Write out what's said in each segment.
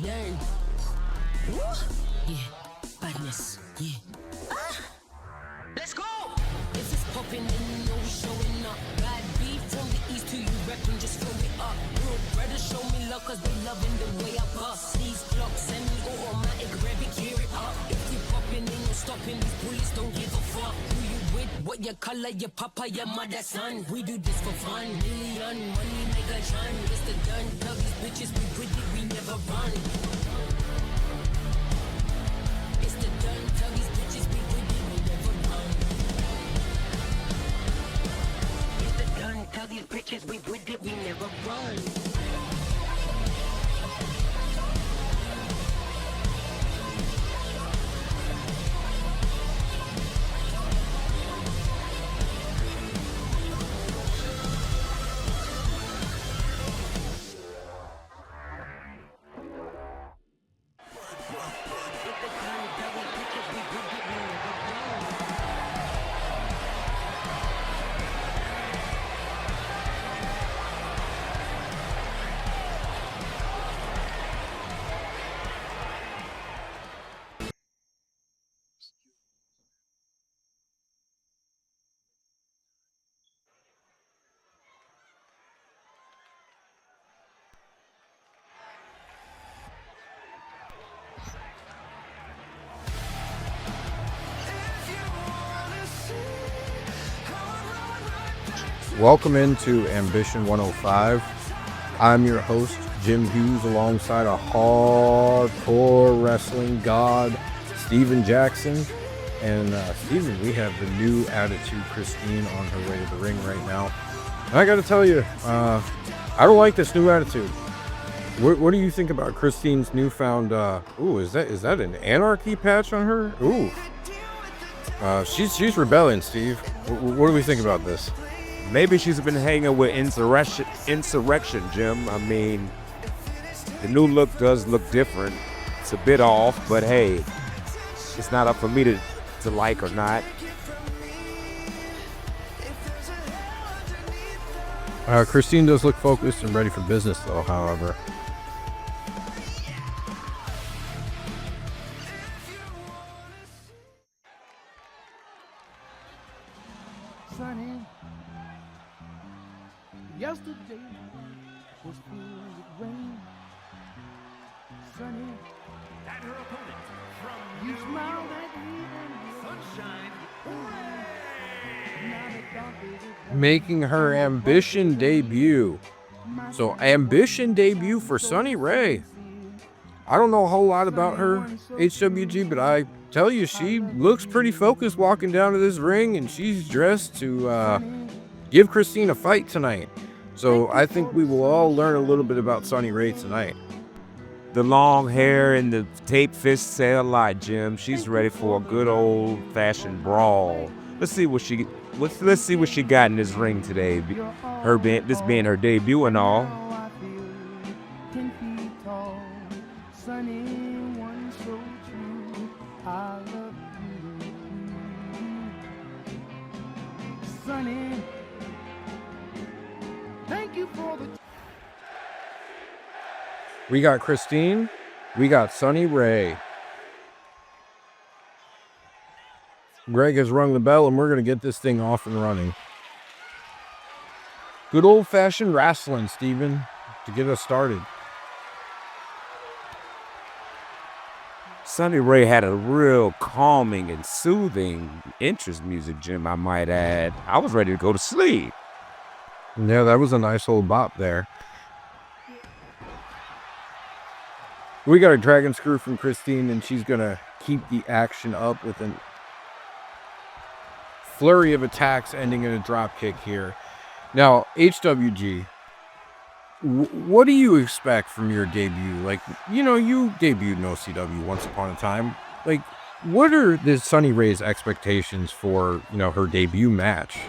done. Woo. Yeah, badness. Yeah. Let's go. If it's popping, then you know we showing up. Bad beef from the east to you repping, just throw it up. Real brother, show me love, cause they loving the way I bust. These clocks, semi-automatic, grab it, gear it up. If you popping, ain't no stopping. These police don't give a fuck. Who you with? What your color, your papa, your mother, son. We do this for fun. Million money, make a shine. It's the done. Tell these bitches we with it, we never run. It's the done. Tell these bitches we with it, we never run. It's the done. Tell these bitches we with it, we never run. Welcome into Ambition 105. I'm your host, Jim Hughes, alongside a hardcore wrestling god, Steven Jackson. And Steven, we have the new attitude, Christine, on her way to the ring right now. And I got to tell you, I don't like this new attitude. What do you think about Christine's newfound? Is that an anarchy patch on her? Ooh, she's rebelling, Steve. What do we think about this? Maybe she's been hanging with insurrection, Jim. I mean, the new look does look different. It's a bit off, but hey, it's not up for me to like or not. Christine does look focused and ready for business, though, however. Sunny, yesterday was filled with rain. Sunny, And her opponent from you New smiled York, at me and Sunshine Rey. now the dark is Making her Ambition debut. So, Ambition debut for Sunny Rey. I don't know a whole lot about her, HWG, but I tell you, she looks pretty focused walking down to this ring, and she's dressed to give Christine a fight tonight. So I think we will all learn a little bit about Sunny Rey tonight. The long hair and the tape fist say a lot, Jim. She's ready for a good old-fashioned brawl. Let's see what she got in this ring today. This being her debut and all. I feel 10 feet tall. Sunny, one so true. I love you. Sunny, thank you for the We got Christine. We got Sunny Rey. Greg has rung the bell, and we're going to get this thing off and running. Good old-fashioned wrestling, Steven, to get us started. Sunny Rey had a real calming and soothing interest music, Jim, I might add. I was ready to go to sleep. Yeah, that was a nice old bop there. We got a dragon screw from Christine, and she's going to keep the action up with a flurry of attacks ending in a drop kick here. Now, HWG, what do you expect from your debut? Like, you debuted in OCW once upon a time. Like, what are the Sunny Rey's expectations for, her debut match?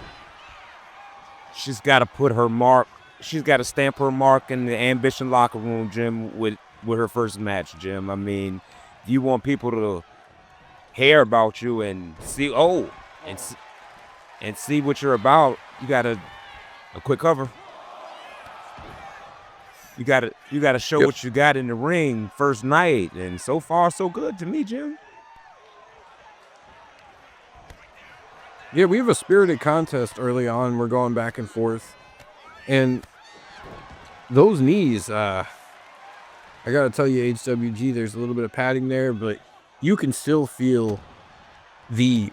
She's got to put her mark. She's got to stamp her mark in the Ambition locker room, Jim, with her first match, Jim. I mean, if you want people to hear about you and see, and see what you're about, you got a quick cover. You gotta show Yep. what you got in the ring first night, and so far so good to me, Jim. Yeah, we have a spirited contest early on. We're going back and forth. And those knees, I got to tell you, HWG, there's a little bit of padding there, but you can still feel the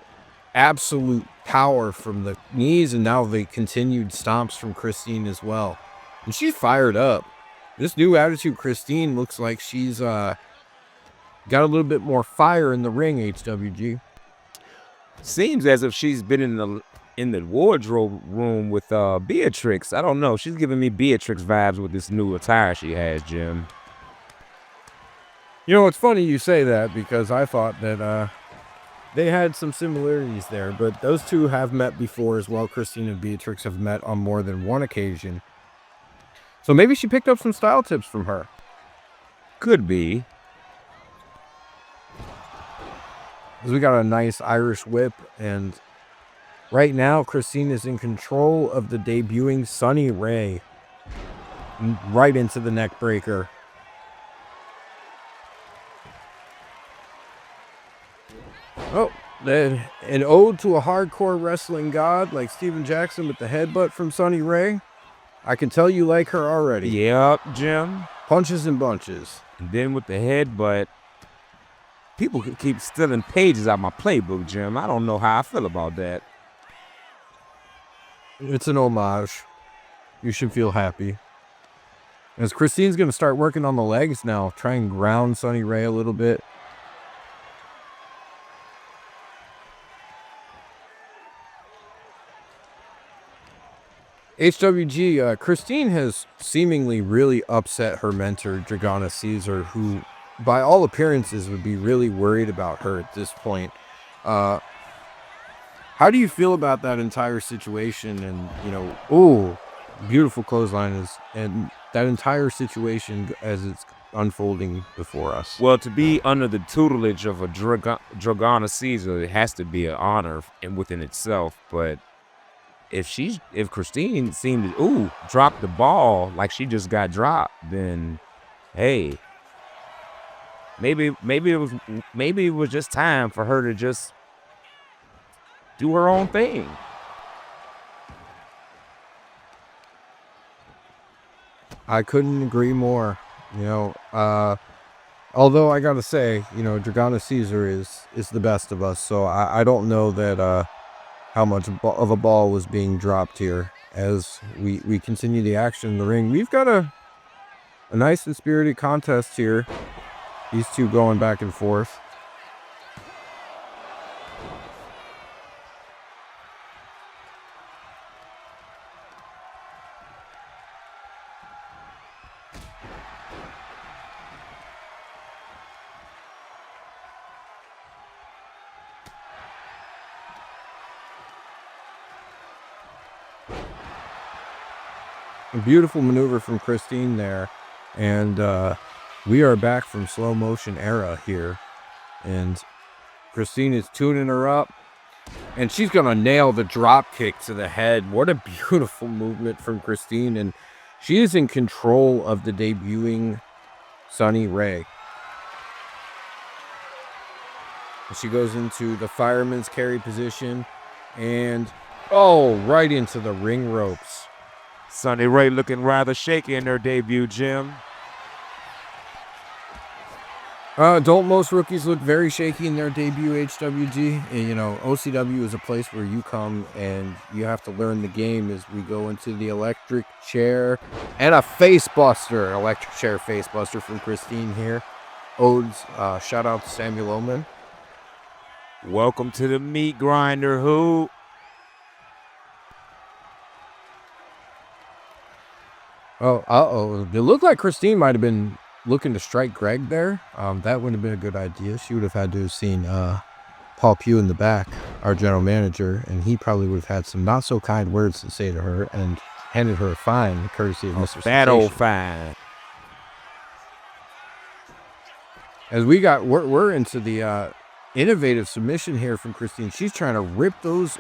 absolute power from the knees and now the continued stomps from Christine as well. And she's fired up. This new attitude, Christine, looks like she's got a little bit more fire in the ring, HWG. Seems as if she's been in the wardrobe room with Beatrix. I don't know. She's giving me Beatrix vibes with this new attire she has, Jim. You know, it's funny you say that because I thought that they had some similarities there, but those two have met before as well. Christine and Beatrix have met on more than one occasion. So maybe she picked up some style tips from her. Could be. Because we got a nice Irish whip, and right now Christine is in control of the debuting Sunny Rey. Right into the neck breaker. Oh, then an ode to a hardcore wrestling god like Steven Jackson with the headbutt from Sunny Rey. I can tell you like her already. Yep, Jim. Punches and bunches. And then with the headbutt, people could keep stealing pages out my playbook, Jim. I don't know how I feel about that. It's an homage. You should feel happy. As Christine's going to start working on the legs now, try and ground Sunny Rey a little bit. HWG, Christine has seemingly really upset her mentor, Dragana Caesar, who, by all appearances, would be really worried about her at this point. How do you feel about that entire situation? And, you know, oh, beautiful clothesline and that entire situation as it's unfolding before us. Well, to be under the tutelage of a Dragana Caesar, it has to be an honor within itself, but if Christine seemed to drop the ball like she just got dropped, then hey, maybe it was just time for her to just do her own thing. I couldn't agree more. You know, although I gotta say, you know, Dragana Caesar is the best of us, so I don't know that how much of a ball was being dropped here as we continue the action in the ring. We've got a nice and spirited contest here. These two going back and forth. A beautiful maneuver from Christine there. And we are back from slow motion era here. And Christine is tuning her up. And she's going to nail the drop kick to the head. What a beautiful movement from Christine. And she is in control of the debuting Sunny Rey. She goes into the fireman's carry position. And, right into the ring ropes. Sunny Rey looking rather shaky in her debut, Jim. Don't most rookies look very shaky in their debut, HWG? And, you know, OCW is a place where you come and you have to learn the game as we go into the electric chair and a face buster. Electric chair face buster from Christine here. Odes, shout out to Samuel Oman. Welcome to the meat grinder, who? Oh, it looked like Christine might have been looking to strike Greg there. That wouldn't have been a good idea. She would have had to have seen Paul Pugh in the back, our general manager, and he probably would have had some not so kind words to say to her and handed her a fine, courtesy of Mr. That old Sensation. fine. As we're into the innovative submission here from Christine. She's trying to rip those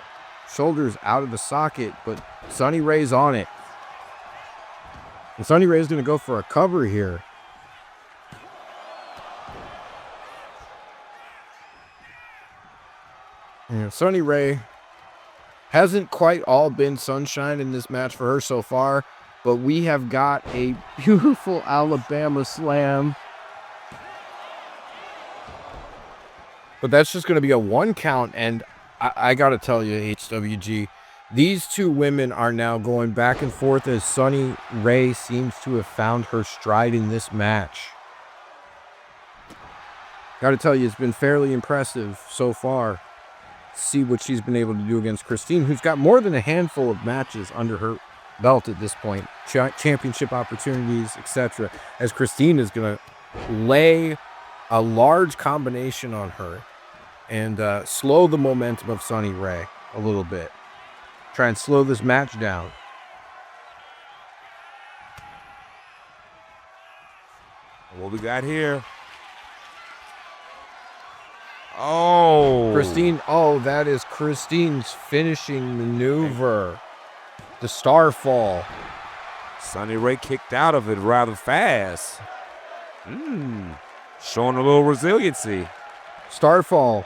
shoulders out of the socket, but Sunny Rey's on it. And Sunny Rey is going to go for a cover here. And Sunny Rey hasn't quite all been sunshine in this match for her so far, but we have got a beautiful Alabama slam. But that's just going to be a 1 count, and I got to tell you, HWG, these two women are now going back and forth as Sunny Rey seems to have found her stride in this match. Got to tell you, it's been fairly impressive so far. See what she's been able to do against Christine, who's got more than a handful of matches under her belt at this point. Championship opportunities, etc. As Christine is going to lay a large combination on her and slow the momentum of Sunny Rey a little bit. Try and slow this match down. What we got here? Oh. Christine, oh, that is Christine's finishing maneuver. The Starfall. Sunny Rey kicked out of it rather fast. Showing a little resiliency. Starfall.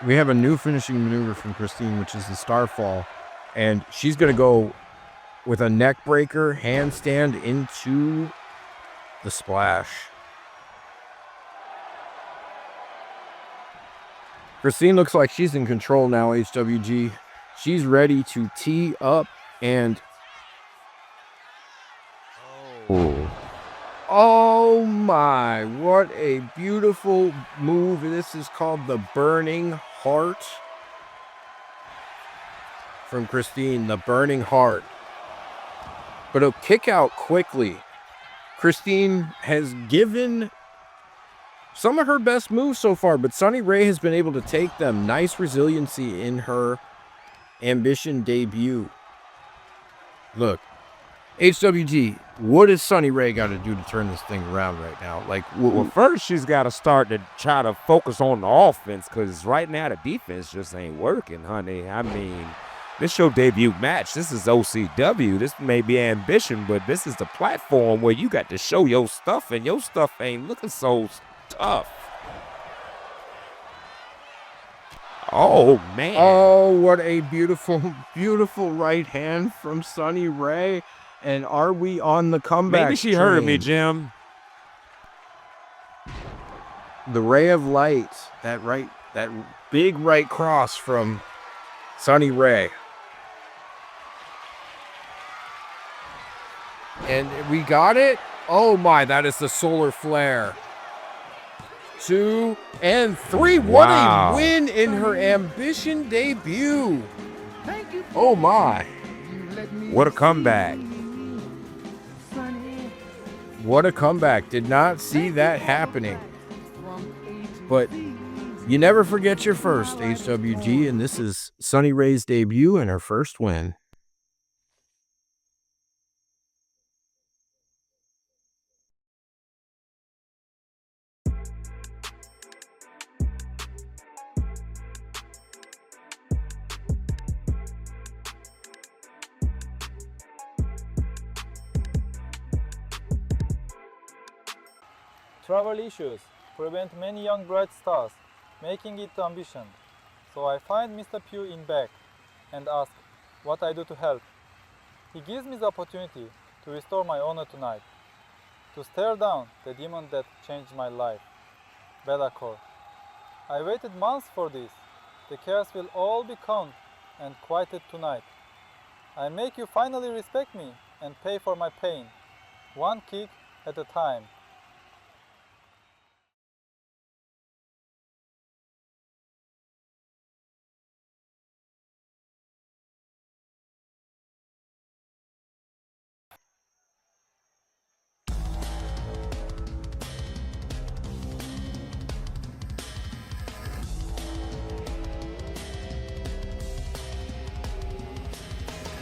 We have a new finishing maneuver from Christine, which is the Starfall. And she's going to go with a neck breaker, handstand into the splash. Christine looks like she's in control now, HWG. She's ready to tee up and... Oh my, what a beautiful move. This is called the Burning Heart. From Christine, the Burning Heart. But a kick out quickly. Christine has given some of her best moves so far, but Sunny Rey has been able to take them. Nice resiliency in her Ambition debut. Look, HWG, what has Sunny Rey got to do to turn this thing around right now? Like, Well, first she's got to start to try to focus on the offense, because right now the defense just ain't working, honey. I mean, this your debut match. This is OCW. This may be Ambition, but this is the platform where you got to show your stuff, and your stuff ain't looking so tough. Oh, man. oh, what a beautiful, beautiful right hand from Sunny Rey. And are we on the comeback Maybe she heard me, train? Jim. The ray of light, that big right cross from Sunny Rey. And we got it. Oh my, that is the solar flare. 2 and 3. What Wow. a win in her Ambition debut. Thank you. Oh my. What a comeback. What a comeback. Did not see that happening. But you never forget your first, HWG, and this is Sunny Rey's debut and her first win. Travel issues prevent many young bright stars making it to Ambition. So I find Mr. Pugh in back and ask what I do to help. He gives me the opportunity to restore my honor tonight, to stare down the demon that changed my life, Belakor. I waited months for this. The chaos will all be calmed and quieted tonight. I make you finally respect me and pay for my pain, one kick at a time.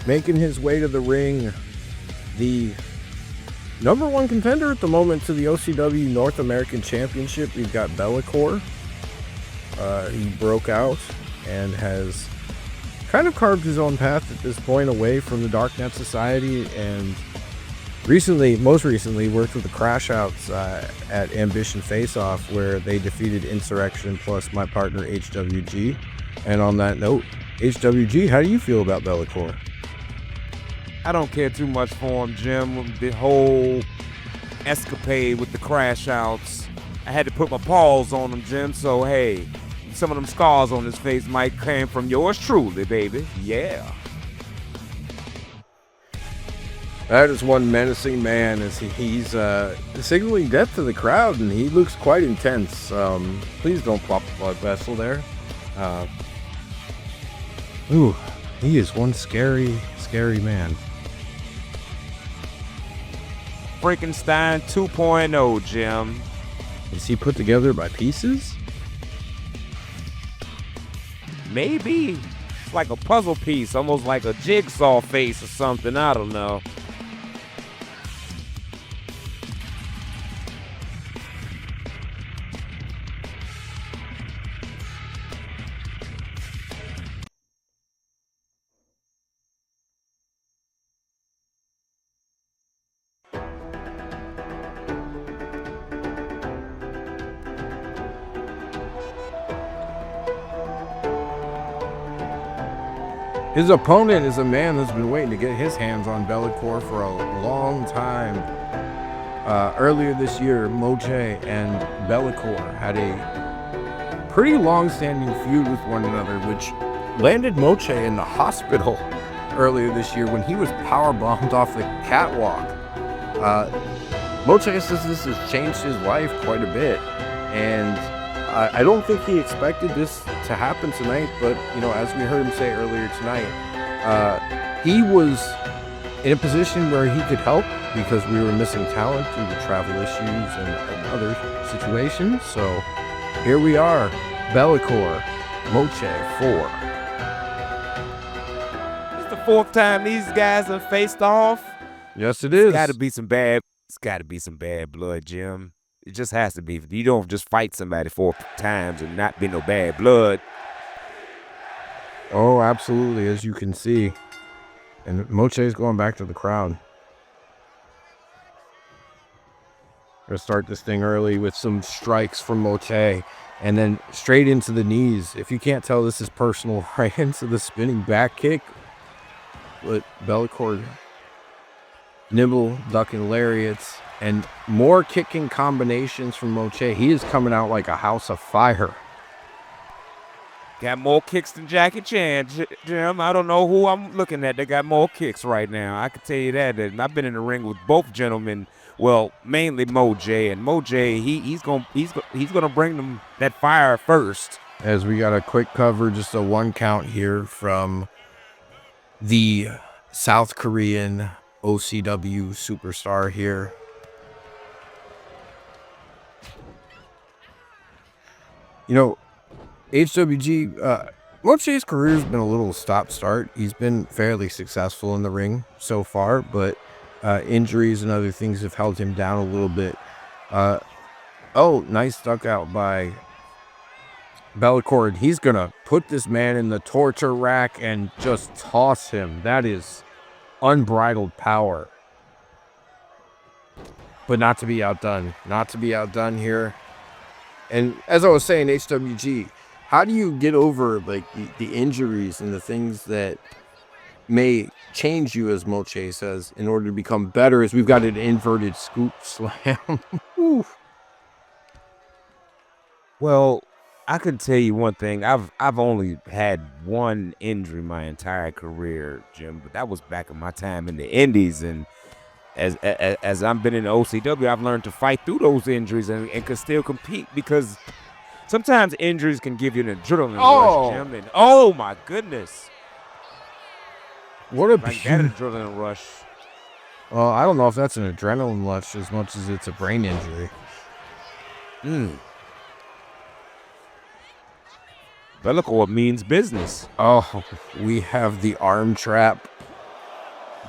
Making his way to the ring, the #1 contender at the moment to the OCW North American Championship. We've got Belakor. He broke out and has kind of carved his own path at this point away from the Darknet Society and most recently worked with the Crash Outs at Ambition Face Off, where they defeated Insurrection plus my partner HWG. And on that note, HWG, how do you feel about Belakor? I don't care too much for him, Jim. The whole escapade with the Crash Outs, I had to put my paws on him, Jim. So, hey, some of them scars on his face might come from yours truly, baby. Yeah. That is one menacing man as he's signaling death to the crowd, and he looks quite intense. Please don't pop a blood vessel there. Ooh, he is one scary, scary man. Frankenstein 2.0, Jim. Is he put together by pieces? Maybe. It's like a puzzle piece, almost like a jigsaw face or something. I don't know. His opponent is a man that's been waiting to get his hands on Belakor for a long time. Earlier this year, Moche and Belakor had a pretty long-standing feud with one another, which landed Moche in the hospital earlier this year when he was powerbombed off the catwalk. Moche says this has changed his life quite a bit, and I don't think he expected this to happen tonight, but, you know, as we heard him say earlier tonight, he was in a position where he could help because we were missing talent due to travel issues and other situations. So here we are, Belakor, Moche 4. It's the fourth time these guys have faced off. Yes, it is. It's got to be some bad blood, Jim. It just has to be. You don't just fight somebody 4 times and not be no bad blood. Oh, absolutely, as you can see. And Moche is going back to the crowd. We're going to start this thing early with some strikes from Moche. And then straight into the knees. If you can't tell, this is personal. Right into the spinning back kick. But Belakor nibble, ducking lariats. And more kicking combinations from Moche. He is coming out like a house of fire. Got more kicks than Jackie Chan, Jim. I don't know who I'm looking at. They got more kicks right now. I can tell you that. And I've been in the ring with both gentlemen. Well, mainly Moche. And Moche, he's gonna bring them that fire first. As we got a quick cover, just a 1 count here from the South Korean OCW superstar here. You know, HWG, Moche's career's been a little stop-start. He's been fairly successful in the ring so far, but injuries and other things have held him down a little bit. Oh, nice duck out by Belakor. He's going to put this man in the torture rack and just toss him. That is unbridled power. But not to be outdone. Not to be outdone here. And as I was saying, HWG, how do you get over like the injuries and the things that may change you, as Moche says, in order to become better? As we've got an inverted scoop slam. Well, I can tell you one thing. I've only had one injury my entire career, Jim, but that was back in my time in the Indies. And as I've been in the OCW, I've learned to fight through those injuries and can still compete, because sometimes injuries can give you an adrenaline rush, Jim. And oh my goodness, what a like that adrenaline rush. Well, I don't know if that's an adrenaline rush as much as it's a brain injury. Belakor means business. Oh, we have the arm trap,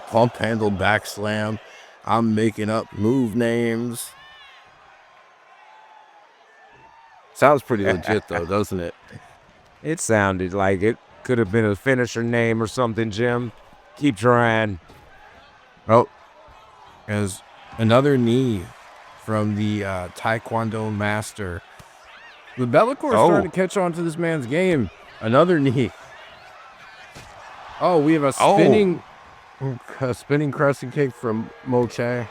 pump handle back slam. I'm making up move names. Sounds pretty legit though, doesn't it? It sounded like it could have been a finisher name or something, Jim. Keep trying. Oh, as another knee from the Taekwondo master. The Belakor is starting to catch on to this man's game. Another knee. Oh, we have a spinning crescent kick from Moche.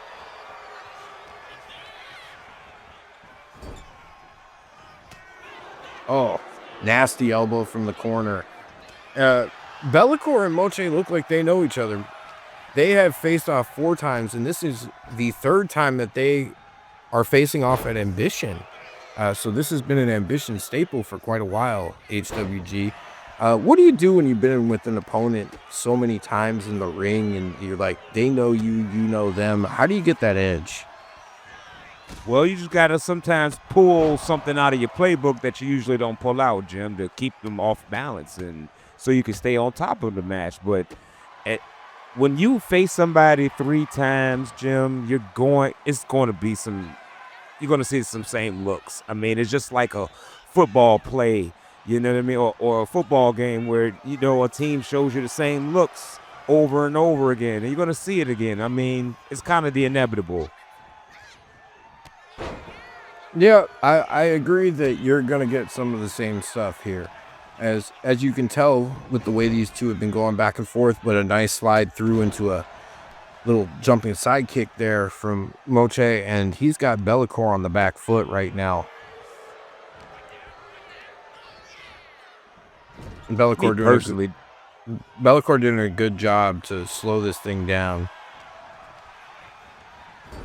Oh, nasty elbow from the corner. Belakor and Moche look like they know each other. They have faced off 4 times, and this is the 3rd time that they are facing off at Ambition. So this has been an Ambition staple for quite a while, HWG. What do you do when you've been with an opponent so many times in the ring and you're like, they know you, you know them? How do you get that edge? Well, you just got to sometimes pull something out of your playbook that you usually don't pull out, Jim, to keep them off balance and so you can stay on top of the match. But when you face somebody 3 times, Jim, you're going to see some same looks. I mean, it's just like a football play, you know what I mean? Or a football game where, a team shows you the same looks over and over again, and you're going to see it again. I mean, it's kind of the inevitable. Yeah, I agree that you're going to get some of the same stuff here. As you can tell with the way these two have been going back and forth, but a nice slide through into a little jumping side kick there from Moche, and he's got Belakor on the back foot right now. And Belakor doing a good job to slow this thing down.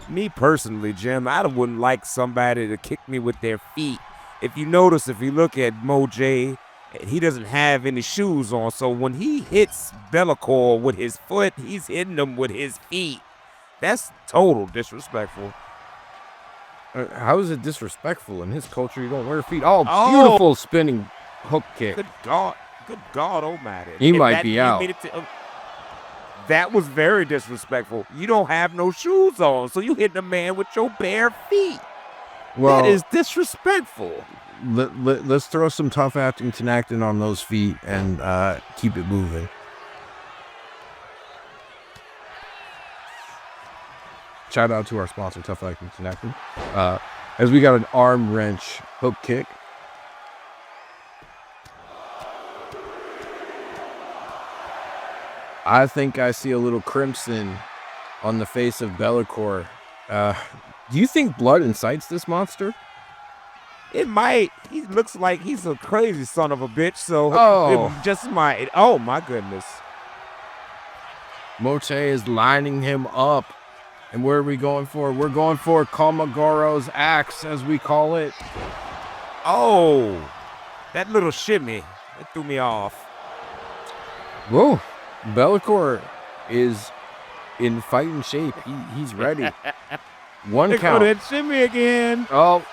Me personally, Jim, I wouldn't like somebody to kick me with their feet. If you look at Moche, he doesn't have any shoes on, so when he hits Belakor with his foot, he's hitting him with his feet. That's total disrespectful. How is it disrespectful? In his culture, you don't wear feet. Oh, beautiful spinning hook kick. Good God almighty. He might be out. That was very disrespectful. You don't have no shoes on, so you hit the man with your bare feet. Well, that is disrespectful. Let's throw some tough acting Tenactin on those feet and keep it moving. Shout out to our sponsor, Tough Acting Tenactin. As we got an arm wrench hook kick. I think I see a little crimson on the face of Belakor. Do you think blood incites this monster? It might. He looks like he's a crazy son of a bitch, so it just might. Oh, my goodness. Moche is lining him up. And where are we going for? We're going for Komagoro's axe, as we call it. Oh, that little shimmy. That threw me off. Whoa. Belakor is in fighting shape. He's ready. One count. Go that shimmy again. Oh.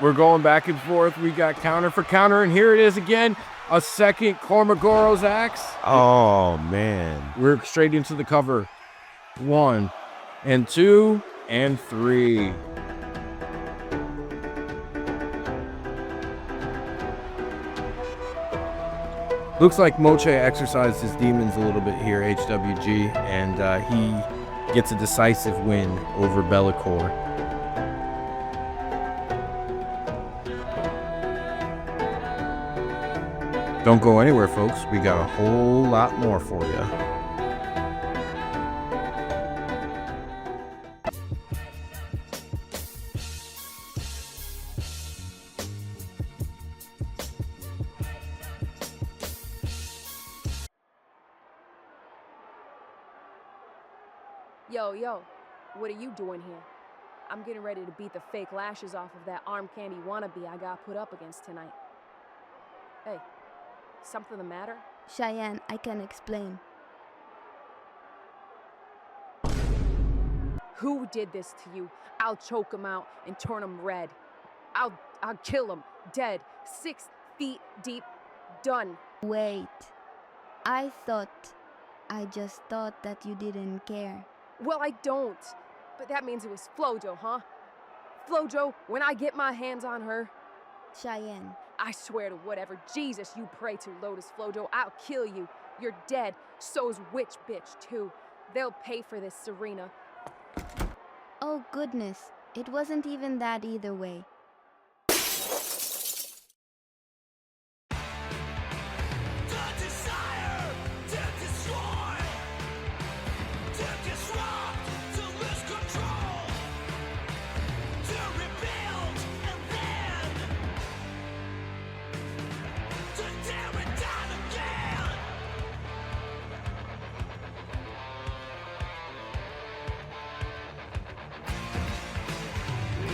We're going back and forth. We got counter for counter, and here it is again. A second Komagoro's axe. Oh, man. We're straight into the cover. 1 and 2 and 3. Looks like Moche exercised his demons a little bit here, HWG, and he gets a decisive win over Belakor. Don't go anywhere, folks. We got a whole lot more for you. Yo, what are you doing here? I'm getting ready to beat the fake lashes off of that arm candy wannabe I got put up against tonight. Hey, something the matter? Shianne, I can explain. Who did this to you? I'll choke him out and turn him red. I'll kill him, dead, 6 feet deep, done. Wait, I just thought that you didn't care. Well, I don't. But that means it was Flojo, huh? Flojo, when I get my hands on her... Shianne. I swear to whatever Jesus you pray to, Lotus Flojo, I'll kill you. You're dead. So's Witch Bitch, too. They'll pay for this, Serena. Oh goodness, it wasn't even that either way.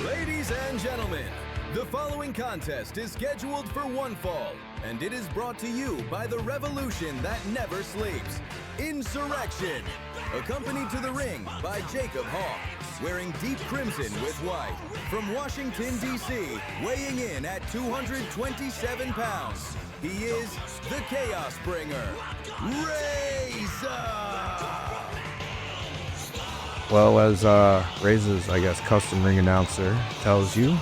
Ladies and gentlemen, the following contest is scheduled for one fall, and it is brought to you by the revolution that never sleeps, Insurrection, accompanied to the ring by Jacob Hawk, wearing deep crimson with white, from Washington, D.C., weighing in at 227 pounds. He is the Chaos Bringer, Rayzah! Well, as Rayzah's, I guess, custom ring announcer tells you,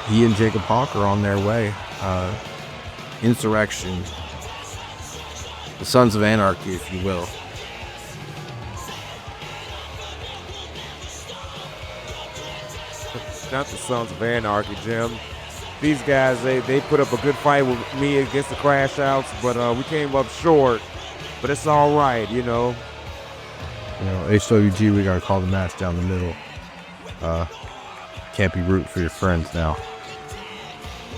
he and Jacob Hawk are on their way. Insurrection. The Sons of Anarchy, if you will. Not the Sons of Anarchy, Jim. These guys, they put up a good fight with me against the Crash Outs, but we came up short. But it's all right, you know. You know, HWG, we gotta call the match down the middle. Can't be rooting for your friends now.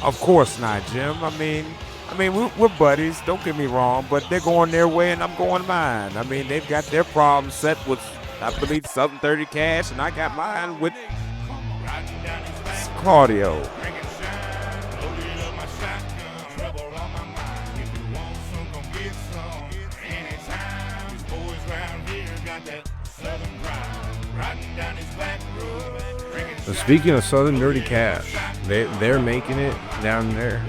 Of course not, Jim. I mean, we're buddies. Don't get me wrong, but they're going their way and I'm going mine. I mean, they've got their problems set with, I believe, Southern 30 Cash, and I got mine with Claudio. So speaking of Southern Dirty Cash, they're making it down there.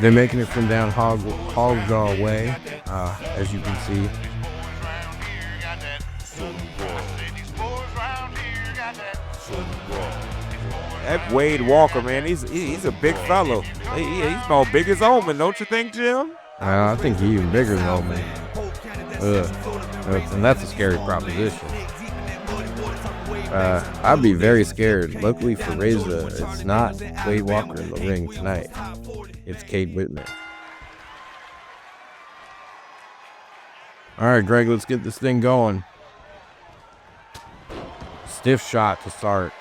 They're making it from down Hogjaw Way, as you can see. That Wade Walker, man, he's a big fellow. He's about big as Omen, don't you think, Jim? I think he's even bigger than Omen. And that's a scary proposition. I'd be very scared. Luckily for Rayzah, it's not Wade Walker in the ring tonight. It's Cade Whitman. All right, Greg, let's get this thing going. Stiff shot to start.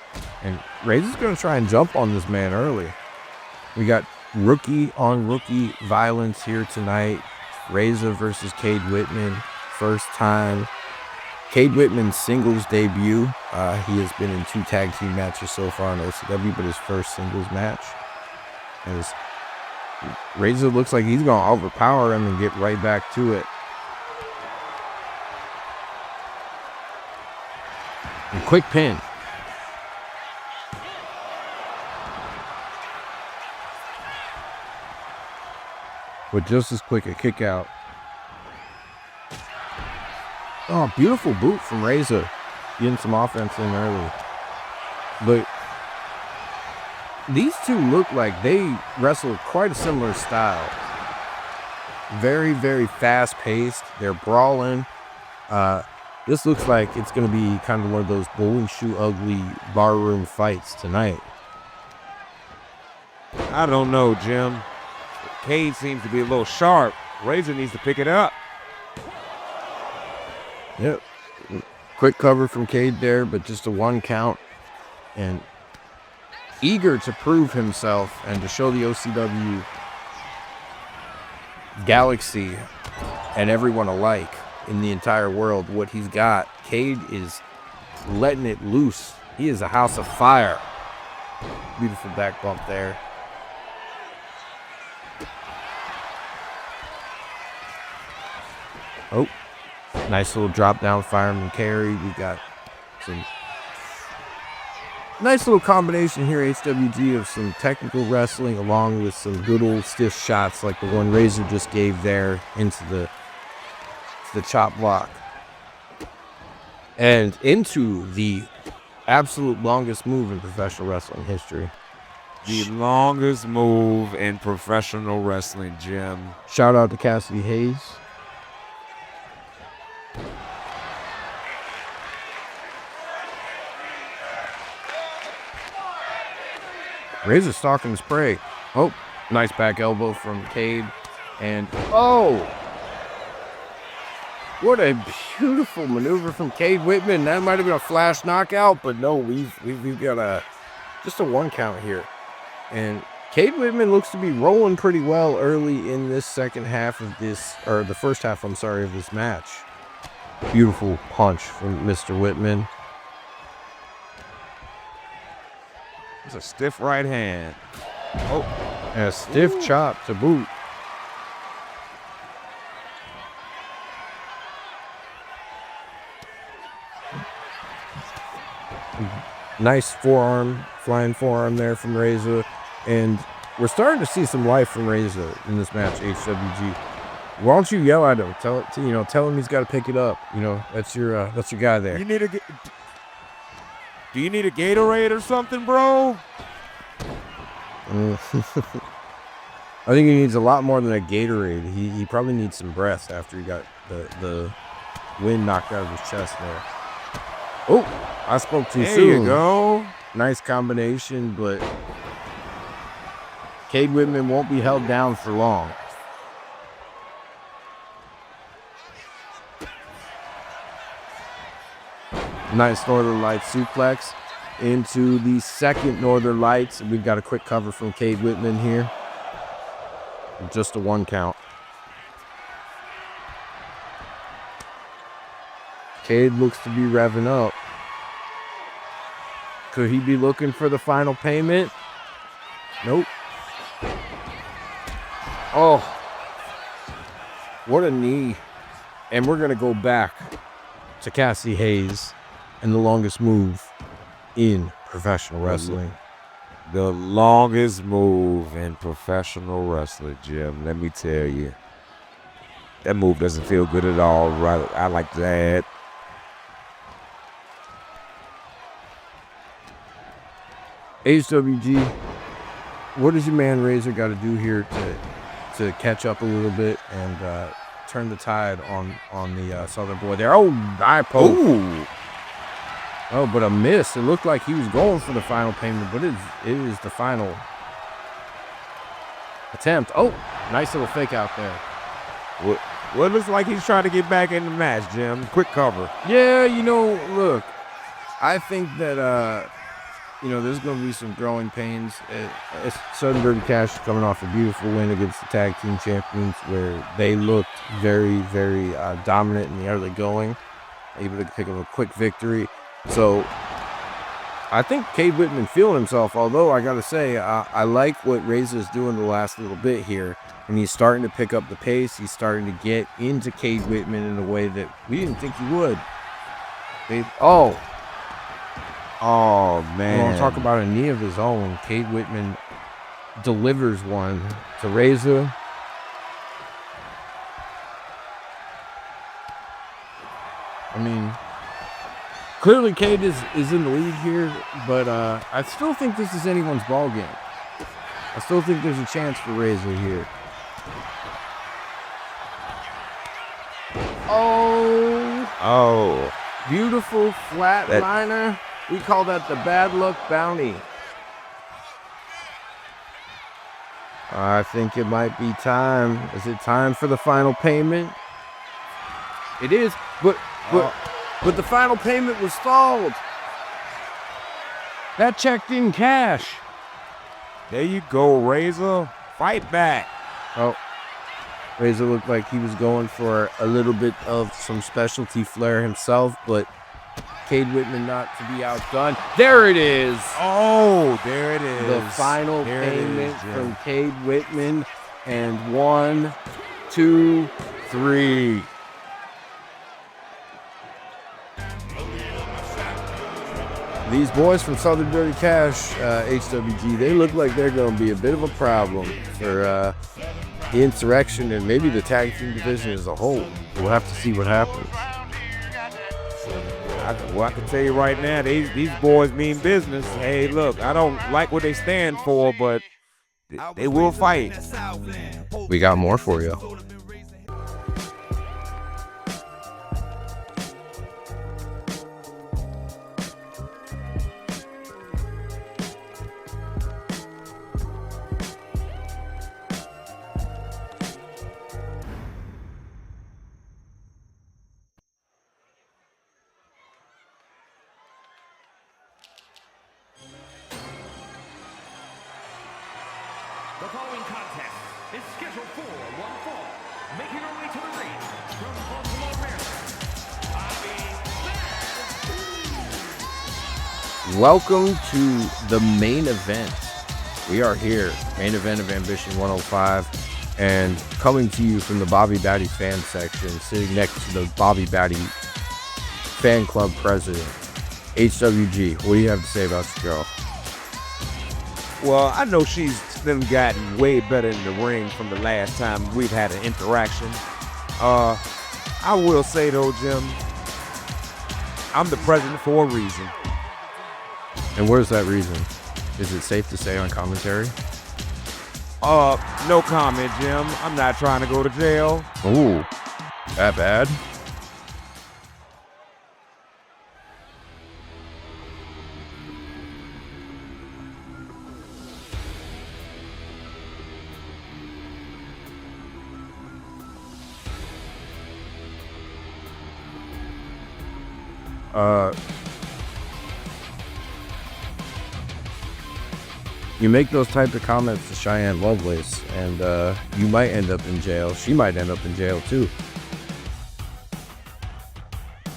And Rayzah's going to try and jump on this man early. We got rookie on rookie violence here tonight. Rayzah versus Cade Whitman. First time. Cade Whitman's singles debut. He has been in 2 tag team matches so far in OCW, but his first singles match. As Rayzah looks like he's going to overpower him and get right back to it. And quick pin. With just as quick a kick out. Oh, beautiful boot from Rayzah. Getting some offense in early. But these two look like they wrestle quite a similar style. Very, very fast paced. They're brawling. This looks like it's going to be kind of one of those bowling shoe ugly barroom fights tonight. I don't know, Jim. Cade seems to be a little sharp. Rayzah needs to pick it up. Yep. Quick cover from Cade there, but just a 1 count. And eager to prove himself and to show the OCW galaxy and everyone alike in the entire world what he's got. Cade is letting it loose. He is a house of fire. Beautiful back bump there. Oh, nice little drop down fireman carry. We got some nice little combination here, HWG, of some technical wrestling along with some good old stiff shots like the one Rayzah just gave there into the chop block. And into the absolute longest move in professional wrestling history. The longest move in professional wrestling, Jim. Shout out to Cassidy Hayes. Rayzah stalking his prey. Oh, nice back elbow from Cade. And, oh! What a beautiful maneuver from Cade Whitman. That might have been a flash knockout, but no, we've got just a 1 count here. And Cade Whitman looks to be rolling pretty well early in this second half of this, or the first half, I'm sorry, of this match. Beautiful punch from Mr. Whitman. It's a stiff right hand. Oh, and a stiff chop to boot. Nice forearm, flying forearm there from Rayzah. And we're starting to see some life from Rayzah in this match, HWG. Why don't you yell at him? Tell him he's got to pick it up. You know, that's your guy there. Do you need a Gatorade or something, bro? I think he needs a lot more than a Gatorade. He probably needs some breath after he got the wind knocked out of his chest there. Oh, I spoke too soon. There you go. Nice combination, but Cade Whitman won't be held down for long. Nice Northern Lights suplex into the second Northern Lights. We've got a quick cover from Cade Whitman here. Just a 1 count. Cade looks to be revving up. Could he be looking for the final payment? Nope. Oh. What a knee. And we're going to go back to Cassie Hayes and the longest move in professional wrestling. The longest move in professional wrestling, Jim. Let me tell you. That move doesn't feel good at all. Right? I like that. HWG, what does your man Rayzah got to do here to catch up a little bit and turn the tide on the Southern boy there? Oh, eye poke. Ooh. Oh, but a miss. It looked like he was going for the final payment, but it is the final attempt. Oh, nice little fake out there. Well, it looks like he's trying to get back in the match, Jim. Quick cover. Yeah, look, I think that, there's going to be some growing pains. Southern Dirty Cash is coming off a beautiful win against the tag team champions where they looked very, very dominant in the early going, able to pick up a quick victory. So I think Cade Whitman feeling himself, although I got to say, I like what Rayzah is doing the last little bit here. And he's starting to pick up the pace. He's starting to get into Cade Whitman in a way that we didn't think he would. Oh, man. You want to talk about a knee of his own. Cade Whitman delivers one to Rayzah. I mean, clearly Cade is in the lead here, but I still think this is anyone's ball game. I still think there's a chance for Rayzah here. Oh. Beautiful flatliner. We call that the bad luck bounty. I think it might be time. Is it time for the final payment? It is, but the final payment was stalled. That check didn't cash. There you go, Rayzah. Fight back. Oh, Rayzah looked like he was going for a little bit of some specialty flair himself, but Cade Whitman not to be outdone. There it is. Oh, there it is. The final payment from Cade Whitman. And 1, 2, 3. These boys from Southern Dirty Cash, HWG, they look like they're going to be a bit of a problem for the Insurrection and maybe the tag team division as a whole. We'll have to see what happens. I can tell you right now, these boys mean business. Hey, look, I don't like what they stand for, but they will fight. We got more for you. following contest is scheduled for one fall. Making her way to the ring from Baltimore, Maryland, Bobbi Baddi. Welcome to the main event. We are here, main event of Ambition 105, and coming to you from the Bobbi Baddi fan section, sitting next to the Bobbi Baddi fan club president, HWG. What do you have to say about your girl? Well, I know she's then gotten way better in the ring from the last time we've had an interaction. I will say though, Jim, I'm the president for a reason. And where's that reason? Is it safe to say on commentary? No comment, Jim. I'm not trying to go to jail. Ooh, that bad? You make those type of comments to Shianne Lovelace, and you might end up in jail. She might end up in jail too.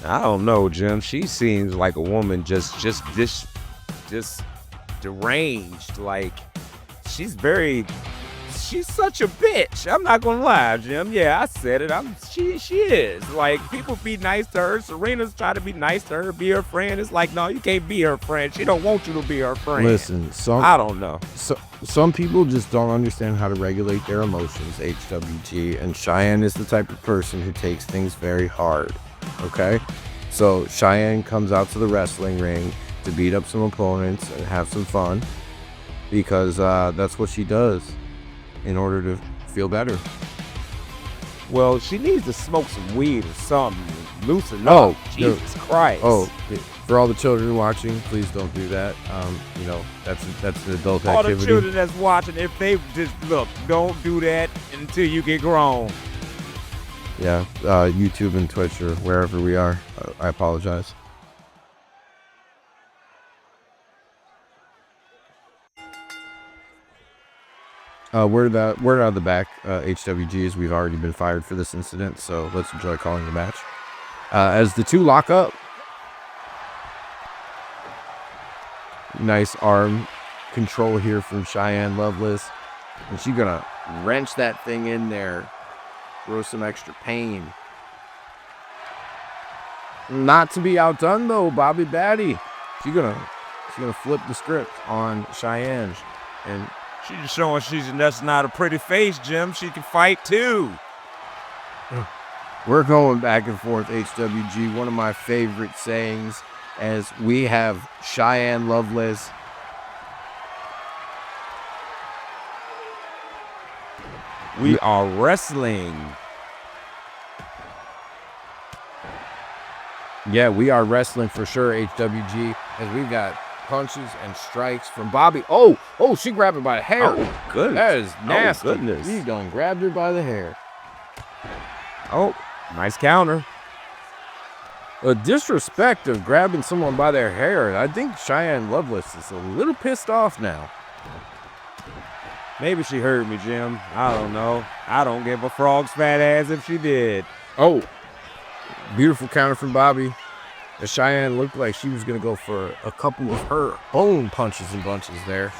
I don't know, Jim. She seems like a woman just deranged. Like she's such a bitch. I'm not gonna lie, Jim. Yeah, I said it. She is. Like, people be nice to her. Serena's trying to be nice to her, be her friend. It's like, no, you can't be her friend. She don't want you to be her friend. Listen, I don't know. Some people just don't understand how to regulate their emotions, HWG, and Shianne is the type of person who takes things very hard, okay? So Shianne comes out to the wrestling ring to beat up some opponents and have some fun because that's what she does in order to feel better. Well, she needs to smoke some weed or something. Loosen up. Jesus Christ. Oh, for all the children watching, please don't do that. You know, that's an adult all activity. The children that's watching, if they just look, don't do that until you get grown. Yeah, YouTube and Twitch or wherever we are. I apologize. Word out of the back, HWGs, we've already been fired for this incident, so let's enjoy calling the match. As the two lock up, nice arm control here from Shianne Lovelace, and she's gonna wrench that thing in there, throw some extra pain. Not to be outdone though, Bobbi Baddi. She's gonna flip the script on Shianne, and she's just showing that's not a pretty face, Jim. She can fight too. We're going back and forth, HWG. One of my favorite sayings, as we have Shianne Lovelace. We are wrestling. Yeah, we are wrestling for sure, HWG, as we've got punches and strikes from Bobbi. Oh, she grabbed her by the hair. Oh, goodness. That is nasty. Oh, goodness. He done grabbed her by the hair. Oh, nice counter. A disrespect of grabbing someone by their hair. I think Shianne Lovelace is a little pissed off now. Maybe she heard me, Jim. I don't know. I don't give a frog's fat ass if she did. Oh, beautiful counter from Bobbi. As Shianne looked like she was going to go for a couple of her own punches and bunches there.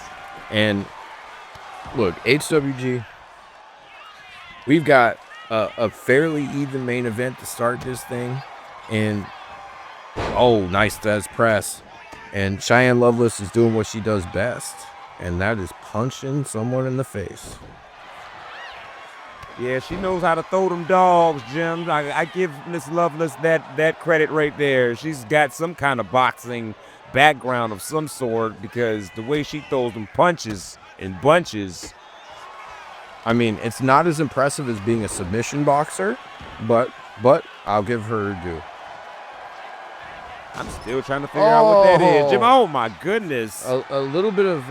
And look, HWG, we've got a fairly even main event to start this thing. And, oh, nice Des press. And Shianne Lovelace is doing what she does best. And that is punching someone in the face. Yeah, she knows how to throw them dogs, Jim. I give Miss Lovelace that credit right there. She's got some kind of boxing background of some sort, because the way she throws them punches in bunches. I mean, it's not as impressive as being a submission boxer, but I'll give her her due. I'm still trying to figure out what that is, Jim. Oh my goodness. A little bit of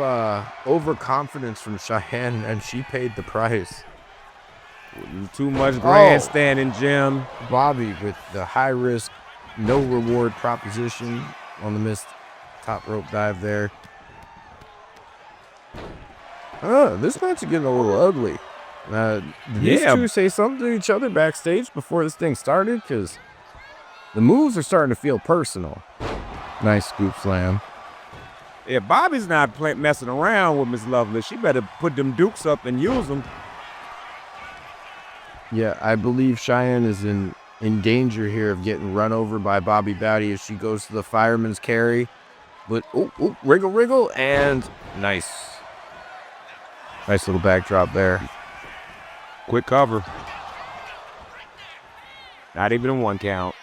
overconfidence from Shianne, and she paid the price. Too much grandstanding, Jim. Bobbi with the high risk, no reward proposition on the missed top rope dive there. This match is getting a little ugly. These two say something to each other backstage before this thing started because the moves are starting to feel personal. Nice scoop slam. Yeah, Bobby's not messing around with Miss Lovelace. She better put them dukes up and use them. Yeah, I believe Shianne is in danger here of getting run over by Bobbi Baddi as she goes to the fireman's carry. But, wriggle, and nice. Nice little backdrop there. Quick cover. Not even a 1 count.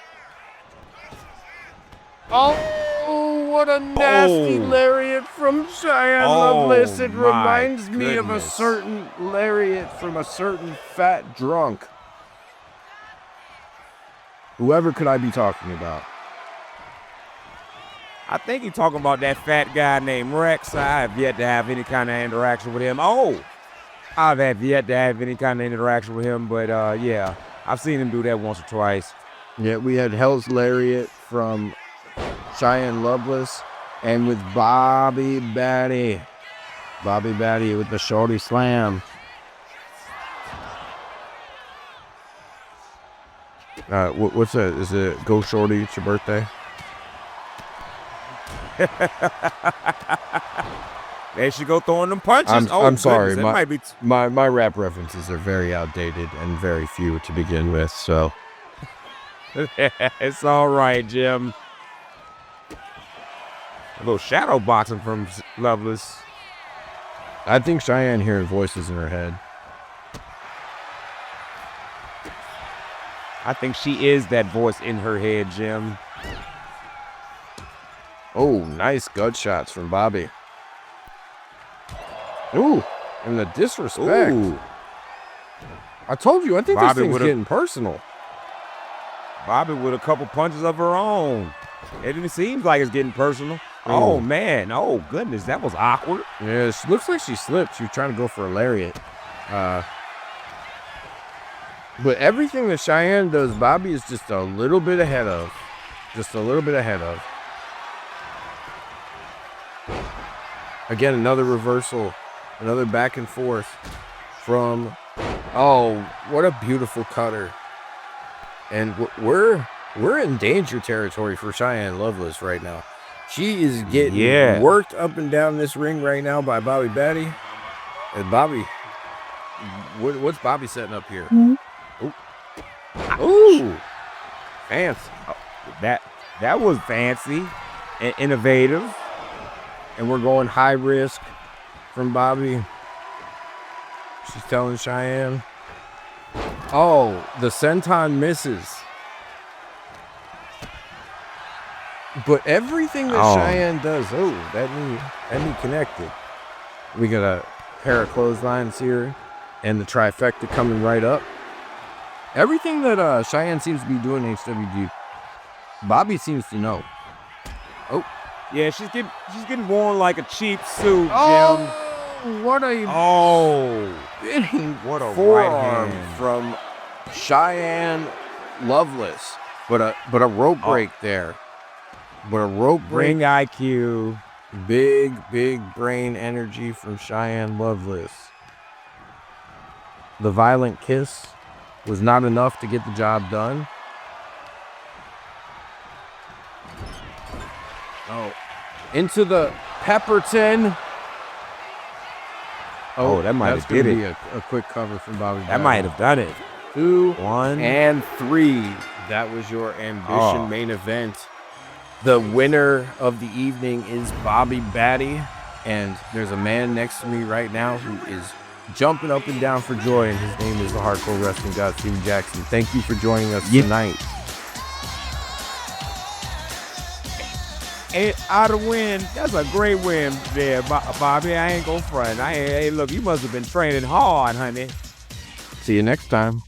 Oh, what a nasty lariat from Shianne Lovelace. It reminds me of a certain lariat from a certain fat drunk. Whoever could I be talking about? I think he's talking about that fat guy named Rex. I have yet to have any kind of interaction with him. I've have yet to have any kind of interaction with him, but yeah, I've seen him do that once or twice. Yeah, we had Hell's Lariat from Shianne Lovelace and with Bobbi Baddi. Bobbi Baddi with the shorty slam. What's that? Is it Go Shorty, it's your birthday? There she go throwing them punches. I'm sorry. Goodness, my rap references are very outdated and very few to begin with, so. It's all right, Jim. A little shadow boxing from Lovelace. I think Shianne hearing voices in her head. I think she is that voice in her head, Jim. Oh, nice gut shots from Bobbi. Ooh, and the disrespect. Ooh. I told you, I think this thing's getting personal. Bobbi with a couple punches of her own. It seems like it's getting personal. Ooh. Oh, man. Oh, goodness. That was awkward. Yeah, it looks like she slipped. She was trying to go for a lariat. But everything that Shianne does, Bobbi is just a little bit ahead of. Just a little bit ahead of. Again, another reversal. Another back and forth from... Oh, what a beautiful cutter. And we're in danger territory for Shianne Lovelace right now. She is getting worked up and down this ring right now by Bobbi Baddi. And Bobbi... What's Bobbi setting up here? Mm-hmm. Ooh, fancy. Oh, that was fancy and innovative. And we're going high risk from Bobbi. She's telling Shianne. Oh, the senton misses. But everything that Shianne does, that knee connected. We got a pair of clotheslines here and the trifecta coming right up. Everything that Shianne seems to be doing in HWG, Bobbi seems to know. Oh. Yeah, she's getting worn like a cheap suit, Jim. Oh, what a what a forearm right hand from Shianne Lovelace. But a rope break there. But a rope break. Ring IQ. Big brain energy from Shianne Lovelace. The violent kiss was not enough to get the job done. Oh, into the Pepperton. Oh, that might have did it. A quick cover from Bobbi. That might have done it. 2, 1, and 3. That was your Ambition main event. The winner of the evening is Bobbi Baddi, and there's a man next to me right now who is jumping up and down for joy, and his name is the Hardcore Wrestling God, Steven Jackson. Thank you for joining us tonight. Out of win, that's a great win there, Bobbi. I ain't gonna front. Hey, look, you must have been training hard, honey. See you next time.